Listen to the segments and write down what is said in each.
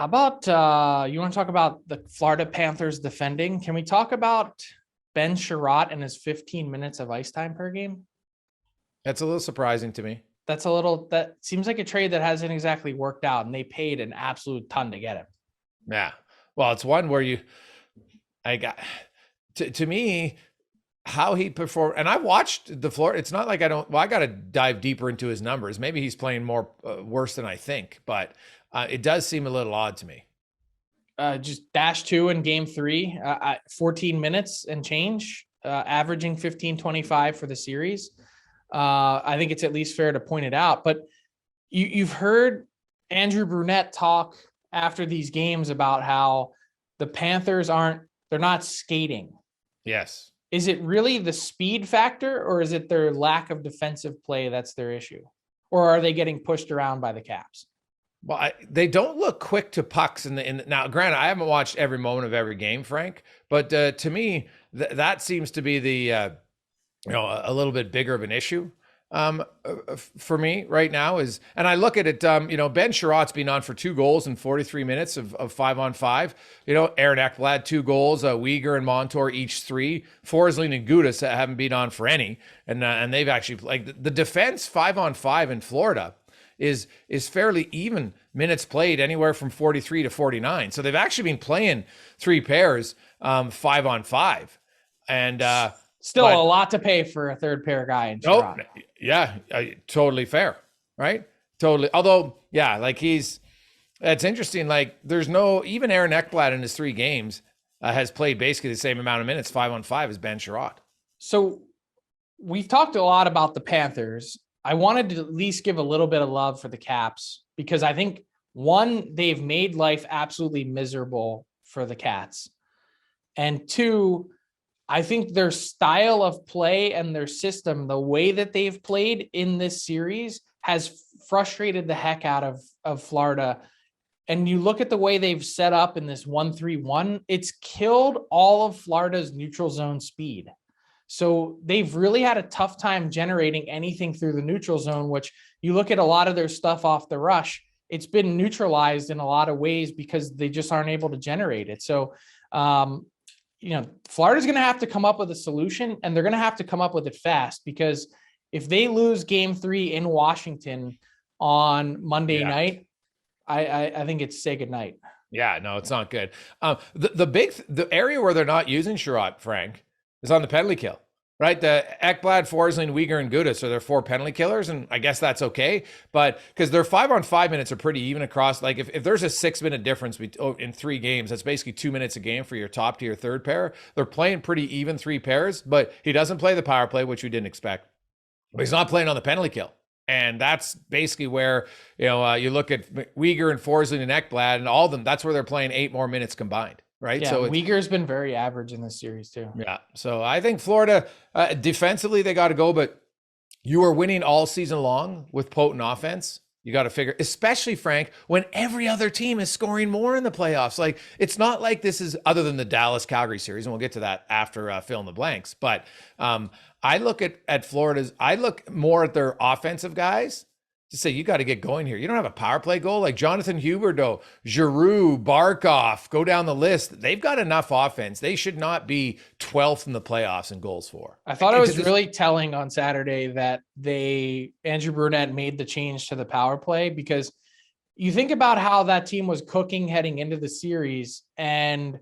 How about you want to talk about the Florida Panthers defending? Can we talk about Ben Chiarot and his 15 minutes of ice time per game? That's a little surprising to me. That seems like a trade that hasn't exactly worked out, and they paid an absolute ton to get him. Yeah. Well, it's one where I got, to me, how he performed, and I watched the Florida. It's not like I got to dive deeper into his numbers. Maybe he's playing more worse than I think, but it does seem a little odd to me. Just -2 in game 3, 14 minutes and change, averaging 15-25 for the series. I think it's at least fair to point it out, but you've heard Andrew Brunette talk after these games about how the Panthers they're not skating. Yes. Is it really the speed factor, or is it their lack of defensive play that's their issue? Or are they getting pushed around by the Caps? Well, they don't look quick to pucks now. Granted, I haven't watched every moment of every game, Frank, but to me, that seems to be the a little bit bigger of an issue for me right now and I look at it, Ben Sherratt's been on for 2 goals in 43 minutes of 5-on-5. Aaron Ekblad 2 goals, Uyghur and Montour each 3. Forsling and Gudas haven't been on for any, and they've actually, like, the defense 5-on-5 in Florida is fairly even minutes played, anywhere from 43 to 49. So they've actually been playing 3 pairs 5-on-5, and still a lot to pay for a third pair guy in Chiarot. Yeah, totally fair, right? Totally. Although, yeah, like that's interesting. Like, there's even Aaron Ekblad in his 3 games has played basically the same amount of minutes 5-on-5 as Ben Chiarot. So we've talked a lot about the Panthers. I wanted to at least give a little bit of love for the Caps, because I think, one, they've made life absolutely miserable for the Cats. And 2, I think their style of play and their system, the way that they've played in this series, has frustrated the heck out of Florida. And you look at the way they've set up in this 1-3-1, it's killed all of Florida's neutral zone speed. So they've really had a tough time generating anything through the neutral zone, which you look at a lot of their stuff off the rush, it's been neutralized in a lot of ways because they just aren't able to generate it. So, Florida's going to have to come up with a solution, and they're going to have to come up with it fast, because if they lose game 3 in Washington on Monday night, I think it's say goodnight. Yeah, no, it's not good. The area where they're not using Chiarot, Frank, is on the penalty kill, right? The Ekblad, Forsling, Uyghur, and Gudas are their 4 penalty killers, and I guess that's okay. But because their 5-on-5 minutes are pretty even across, like if there's a 6-minute difference in 3 games, that's basically 2 minutes a game for your top tier third pair. They're playing pretty even 3 pairs, but he doesn't play the power play, which we didn't expect. But he's not playing on the penalty kill. And that's basically where, you look at Uyghur and Forsling and Ekblad and all of them, that's where they're playing 8 more minutes combined. Right. Yeah, so Uyghur's been very average in this series too. Yeah. So I think Florida defensively, they got to go, but you are winning all season long with potent offense. You got to figure, especially, Frank, when every other team is scoring more in the playoffs. Like, it's not like this is, other than the Dallas-Calgary series, and we'll get to that after fill in the blanks. But I look at Florida's, I look more at their offensive guys to say, you got to get going here. You don't have a power play goal like Jonathan Huberdeau, Giroux, Barkov, go down the list. They've got enough offense. They should not be 12th in the playoffs in goals for. I thought it was really telling on Saturday that Andrew Brunette made the change to the power play, because you think about how that team was cooking heading into the series, and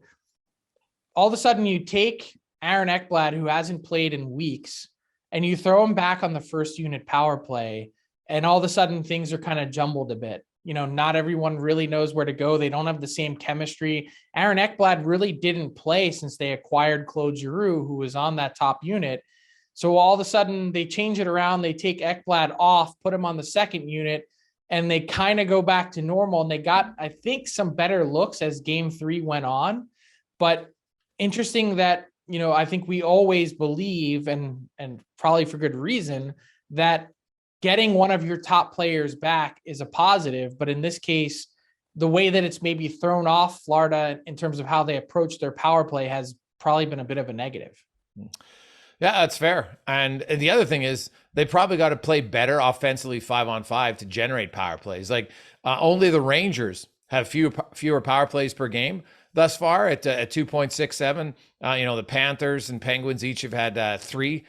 all of a sudden you take Aaron Ekblad, who hasn't played in weeks, and you throw him back on the first unit power play. And all of a sudden things are kind of jumbled a bit. Not everyone really knows where to go. They don't have the same chemistry. Aaron Ekblad really didn't play since they acquired Claude Giroux, who was on that top unit. So all of a sudden they change it around. They take Ekblad off, put him on the second unit, and they kind of go back to normal. And they got, I think, some better looks as game 3 went on. But interesting that, I think we always believe, and probably for good reason, that getting one of your top players back is a positive, but in this case, the way that it's maybe thrown off Florida in terms of how they approach their power play has probably been a bit of a negative. Yeah, that's fair. And the other thing is they probably got to play better offensively 5-on-5 to generate power plays. Like only the Rangers have fewer power plays per game thus far at 2.67. The Panthers and Penguins each have had 3